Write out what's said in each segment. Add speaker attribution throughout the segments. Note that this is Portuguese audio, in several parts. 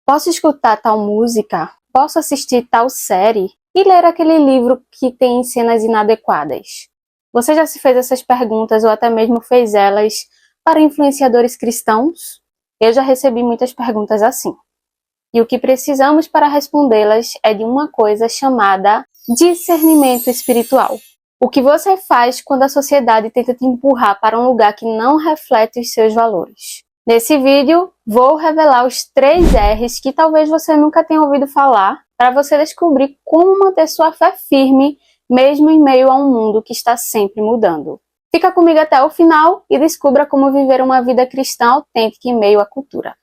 Speaker 1: Posso escutar tal música? Posso assistir tal série? E ler aquele livro que tem cenas inadequadas? Você já se fez essas perguntas ou até mesmo fez elas para influenciadores cristãos? Eu já recebi muitas perguntas assim. E o que precisamos para respondê-las é de uma coisa chamada discernimento espiritual. O que você faz quando a sociedade tenta te empurrar para um lugar que não reflete os seus valores? Nesse vídeo, vou revelar os 3 R's que talvez você nunca tenha ouvido falar, para você descobrir como manter sua fé firme, mesmo em meio a um mundo que está sempre mudando. Fica comigo até o final e descubra como viver uma vida cristã autêntica em meio à cultura.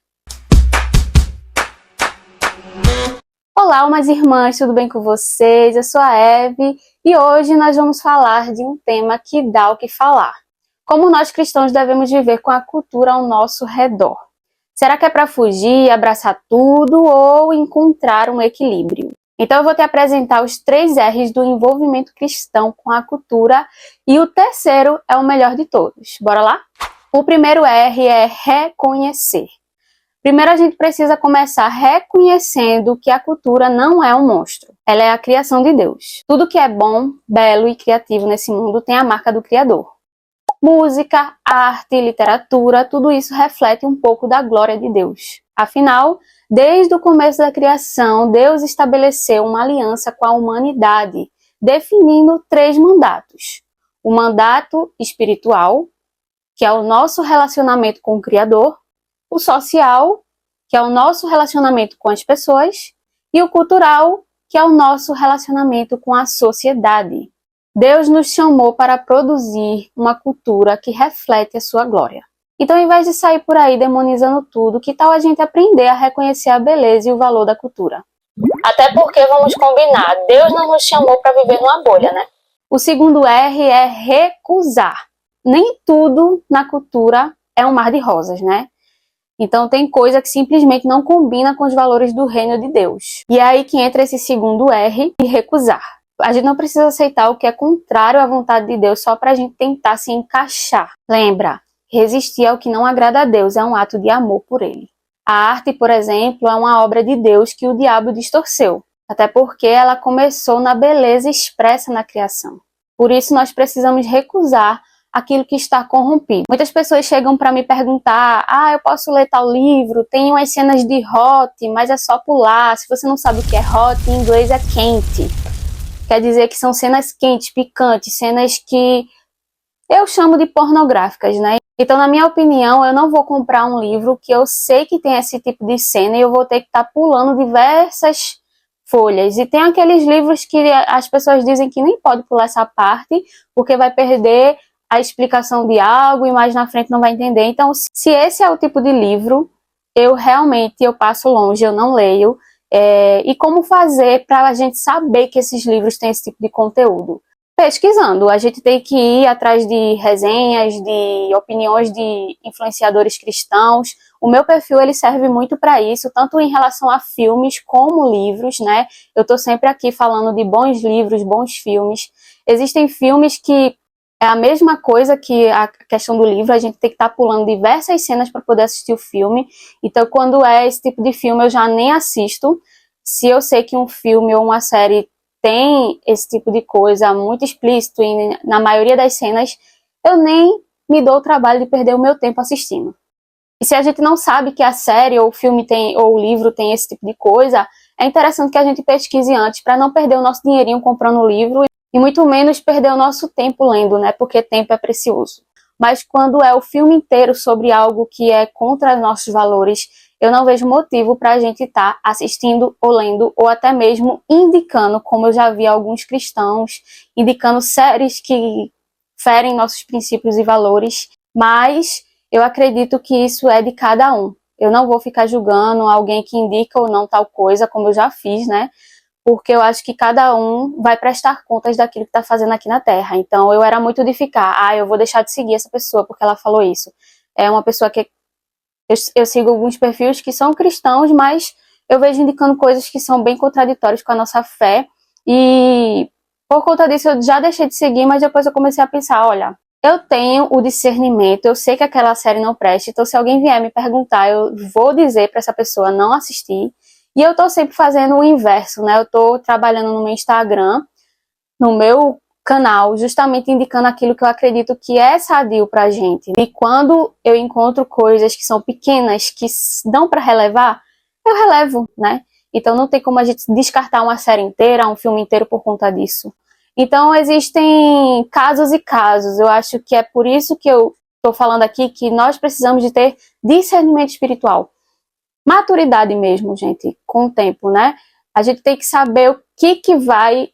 Speaker 1: Olá, almas irmãs, tudo bem com vocês? Eu sou a Eve e hoje nós vamos falar de um tema que dá o que falar. Como nós cristãos devemos viver com a cultura ao nosso redor? Será que é para fugir, abraçar tudo ou encontrar um equilíbrio? Então eu vou te apresentar os 3 R's do envolvimento cristão com a cultura e o terceiro é o melhor de todos. Bora lá? O primeiro R é reconhecer. Primeiro a gente precisa começar reconhecendo que a cultura não é um monstro. Ela é a criação de Deus. Tudo que é bom, belo e criativo nesse mundo tem a marca do Criador. Música, arte, literatura, tudo isso reflete um pouco da glória de Deus. Afinal, desde o começo da criação, Deus estabeleceu uma aliança com a humanidade, definindo 3 mandatos. O mandato espiritual, que é o nosso relacionamento com o Criador, o social, que é o nosso relacionamento com as pessoas, e o cultural, que é o nosso relacionamento com a sociedade. Deus nos chamou para produzir uma cultura que reflete a sua glória. Então, ao invés de sair por aí demonizando tudo, que tal a gente aprender a reconhecer a beleza e o valor da cultura? Até porque, vamos combinar, Deus não nos chamou para viver numa bolha, né? O segundo R é recusar. Nem tudo na cultura é um mar de rosas, né? Então tem coisa que simplesmente não combina com os valores do reino de Deus. E é aí que entra esse segundo R, de recusar. A gente não precisa aceitar o que é contrário à vontade de Deus só para a gente tentar se encaixar. Lembra, resistir ao que não agrada a Deus é um ato de amor por Ele. A arte, por exemplo, é uma obra de Deus que o diabo distorceu. Até porque ela começou na beleza expressa na criação. Por isso nós precisamos recusar aquilo que está corrompido. Muitas pessoas chegam para me perguntar: eu posso ler tal livro, tem umas cenas de hot, mas é só pular. Se você não sabe o que é hot, em inglês é quente. Quer dizer que são cenas quentes, picantes, cenas que eu chamo de pornográficas, né? Então, na minha opinião, eu não vou comprar um livro que eu sei que tem esse tipo de cena e eu vou ter que estar pulando diversas folhas. E tem aqueles livros que as pessoas dizem que nem pode pular essa parte, porque vai perder a explicação de algo e mais na frente não vai entender. Então, se esse é o tipo de livro, eu passo longe, eu não leio. E como fazer para a gente saber que esses livros têm esse tipo de conteúdo? Pesquisando, a gente tem que ir atrás de resenhas, de opiniões de influenciadores cristãos. O meu perfil ele serve muito para isso, tanto em relação a filmes como livros, né? Eu estou sempre aqui falando de bons livros, bons filmes. Existem filmes que é a mesma coisa que a questão do livro, a gente tem que estar pulando diversas cenas para poder assistir o filme. Então, quando é esse tipo de filme, eu já nem assisto. Se eu sei que um filme ou uma série tem esse tipo de coisa muito explícito e na maioria das cenas, eu nem me dou o trabalho de perder o meu tempo assistindo. E se a gente não sabe que a série ou o filme ou o livro tem esse tipo de coisa, é interessante que a gente pesquise antes para não perder o nosso dinheirinho comprando o livro e muito menos perder o nosso tempo lendo, né? Porque tempo é precioso. Mas quando é o filme inteiro sobre algo que é contra nossos valores, eu não vejo motivo para a gente estar assistindo ou lendo, ou até mesmo indicando, como eu já vi alguns cristãos, indicando séries que ferem nossos princípios e valores. Mas eu acredito que isso é de cada um. Eu não vou ficar julgando alguém que indica ou não tal coisa, como eu já fiz, né? Porque eu acho que cada um vai prestar contas daquilo que está fazendo aqui na Terra. Então, eu era muito de ficar, eu vou deixar de seguir essa pessoa porque ela falou isso. É uma pessoa que eu sigo alguns perfis que são cristãos, mas eu vejo indicando coisas que são bem contraditórias com a nossa fé. E por conta disso, eu já deixei de seguir, mas depois eu comecei a pensar, olha, eu tenho o discernimento, eu sei que aquela série não presta, então se alguém vier me perguntar, eu vou dizer para essa pessoa não assistir. E eu tô sempre fazendo o inverso, né? Eu tô trabalhando no meu Instagram, no meu canal, justamente indicando aquilo que eu acredito que é sadio pra gente. E quando eu encontro coisas que são pequenas, que dão para relevar, eu relevo, né? Então não tem como a gente descartar uma série inteira, um filme inteiro por conta disso. Então existem casos e casos. Eu acho que é por isso que eu estou falando aqui que nós precisamos de ter discernimento espiritual. Maturidade mesmo, gente, com o tempo, né? A gente tem que saber o que vai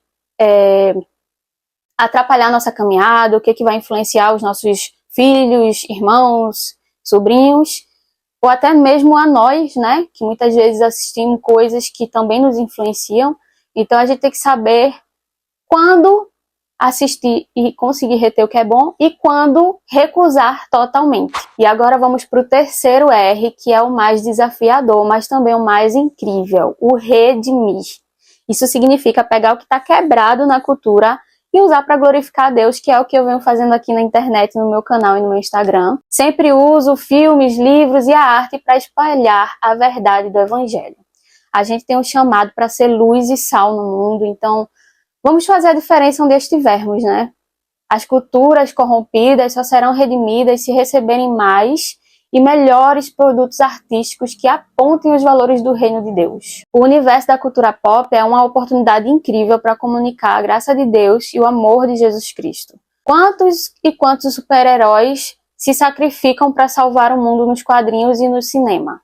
Speaker 1: atrapalhar a nossa caminhada, o que vai influenciar os nossos filhos, irmãos, sobrinhos, ou até mesmo a nós, né? Que muitas vezes assistimos coisas que também nos influenciam. Então a gente tem que saber quando assistir e conseguir reter o que é bom e quando recusar totalmente. E agora vamos para o terceiro R, que é o mais desafiador, mas também o mais incrível, o redimir. Isso significa pegar o que está quebrado na cultura e usar para glorificar a Deus, que é o que eu venho fazendo aqui na internet, no meu canal e no meu Instagram. Sempre uso filmes, livros e a arte para espalhar a verdade do Evangelho. A gente tem um chamado para ser luz e sal no mundo, então vamos fazer a diferença onde estivermos, né? As culturas corrompidas só serão redimidas se receberem mais e melhores produtos artísticos que apontem os valores do reino de Deus. O universo da cultura pop é uma oportunidade incrível para comunicar a graça de Deus e o amor de Jesus Cristo. Quantos e quantos super-heróis se sacrificam para salvar o mundo nos quadrinhos e no cinema?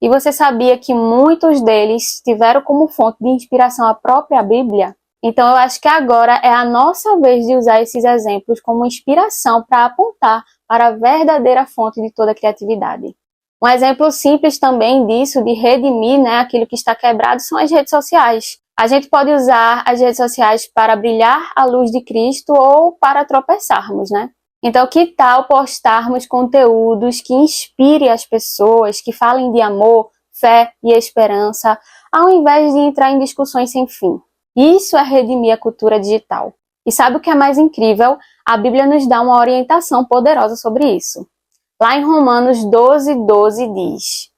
Speaker 1: E você sabia que muitos deles tiveram como fonte de inspiração a própria Bíblia? Então eu acho que agora é a nossa vez de usar esses exemplos como inspiração para apontar para a verdadeira fonte de toda a criatividade. Um exemplo simples também disso, de redimir, né, aquilo que está quebrado, são as redes sociais. A gente pode usar as redes sociais para brilhar a luz de Cristo ou para tropeçarmos, né? Então, que tal postarmos conteúdos que inspirem as pessoas, que falem de amor, fé e esperança, ao invés de entrar em discussões sem fim? Isso é redimir a cultura digital. E sabe o que é mais incrível? A Bíblia nos dá uma orientação poderosa sobre isso. Lá em Romanos 12:12 diz: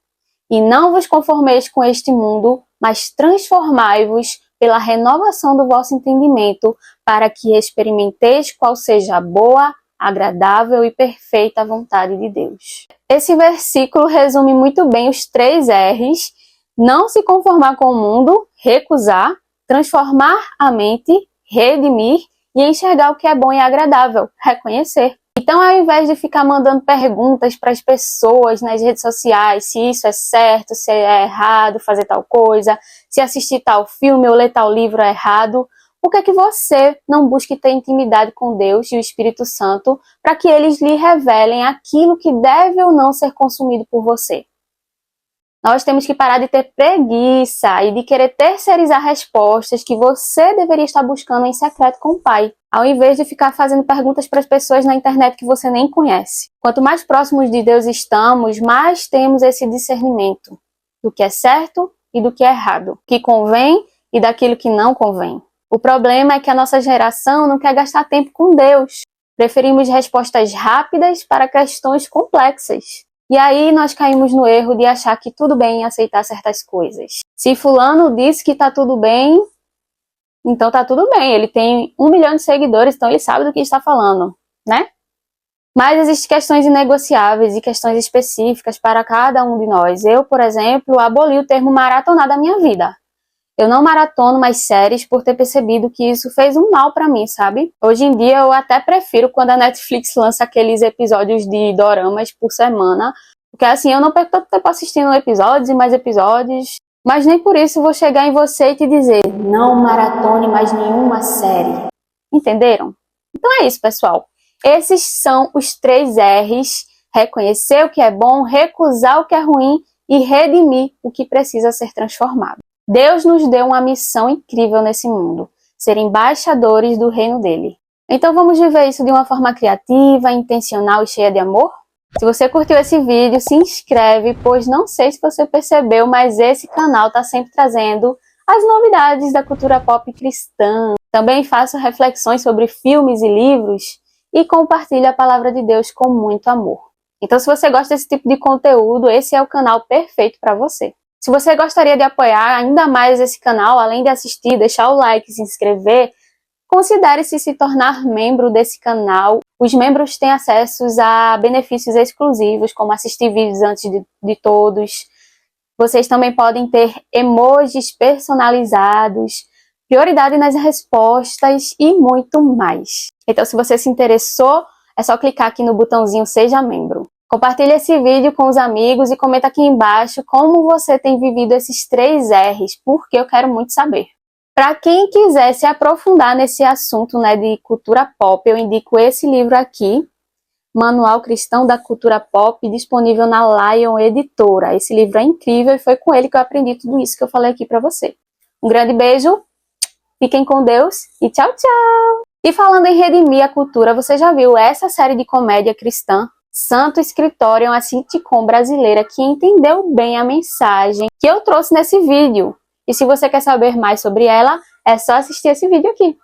Speaker 1: E não vos conformeis com este mundo, mas transformai-vos pela renovação do vosso entendimento, para que experimenteis qual seja a boa, agradável e perfeita vontade de Deus. Esse versículo resume muito bem os 3 R's: não se conformar com o mundo, recusar, transformar a mente, redimir e enxergar o que é bom e agradável, reconhecer. Então, ao invés de ficar mandando perguntas para as pessoas nas redes sociais, se isso é certo, se é errado fazer tal coisa, se assistir tal filme ou ler tal livro é errado, por que você não busque ter intimidade com Deus e o Espírito Santo para que eles lhe revelem aquilo que deve ou não ser consumido por você? Nós temos que parar de ter preguiça e de querer terceirizar respostas que você deveria estar buscando em secreto com o Pai, ao invés de ficar fazendo perguntas para as pessoas na internet que você nem conhece. Quanto mais próximos de Deus estamos, mais temos esse discernimento do que é certo e do que é errado, do que convém e daquilo que não convém. O problema é que a nossa geração não quer gastar tempo com Deus. Preferimos respostas rápidas para questões complexas. E aí nós caímos no erro de achar que tudo bem aceitar certas coisas. Se fulano disse que tá tudo bem, então tá tudo bem. Ele tem 1 milhão de seguidores, então ele sabe do que está falando, né? Mas existem questões inegociáveis e questões específicas para cada um de nós. Eu, por exemplo, aboli o termo maratonar da minha vida. Eu não maratono mais séries por ter percebido que isso fez um mal pra mim, sabe? Hoje em dia eu até prefiro quando a Netflix lança aqueles episódios de doramas por semana, porque assim eu não perco tanto tempo assistindo episódios e mais episódios, mas nem por isso vou chegar em você e te dizer, não maratone mais nenhuma série. Entenderam? Então é isso, pessoal. Esses são os 3 R's: reconhecer o que é bom, recusar o que é ruim e redimir o que precisa ser transformado. Deus nos deu uma missão incrível nesse mundo, ser embaixadores do reino dele. Então vamos viver isso de uma forma criativa, intencional e cheia de amor? Se você curtiu esse vídeo, se inscreve, pois não sei se você percebeu, mas esse canal está sempre trazendo as novidades da cultura pop cristã. Também faço reflexões sobre filmes e livros e compartilha a palavra de Deus com muito amor. Então, se você gosta desse tipo de conteúdo, esse é o canal perfeito para você. Se você gostaria de apoiar ainda mais esse canal, além de assistir, deixar o like, se inscrever, considere se tornar membro desse canal. Os membros têm acesso a benefícios exclusivos, como assistir vídeos antes de todos. Vocês também podem ter emojis personalizados, prioridade nas respostas e muito mais. Então, se você se interessou, é só clicar aqui no botãozinho Seja Membro. Compartilhe esse vídeo com os amigos e comenta aqui embaixo como você tem vivido esses 3 R's, porque eu quero muito saber. Para quem quiser se aprofundar nesse assunto, né, de cultura pop, eu indico esse livro aqui, Manual Cristão da Cultura Pop, disponível na Lion Editora. Esse livro é incrível e foi com ele que eu aprendi tudo isso que eu falei aqui para você. Um grande beijo, fiquem com Deus e tchau, tchau! E falando em redimir a cultura, você já viu essa série de comédia cristã? Santo Escritório é uma sitcom brasileira que entendeu bem a mensagem que eu trouxe nesse vídeo. E se você quer saber mais sobre ela, é só assistir esse vídeo aqui.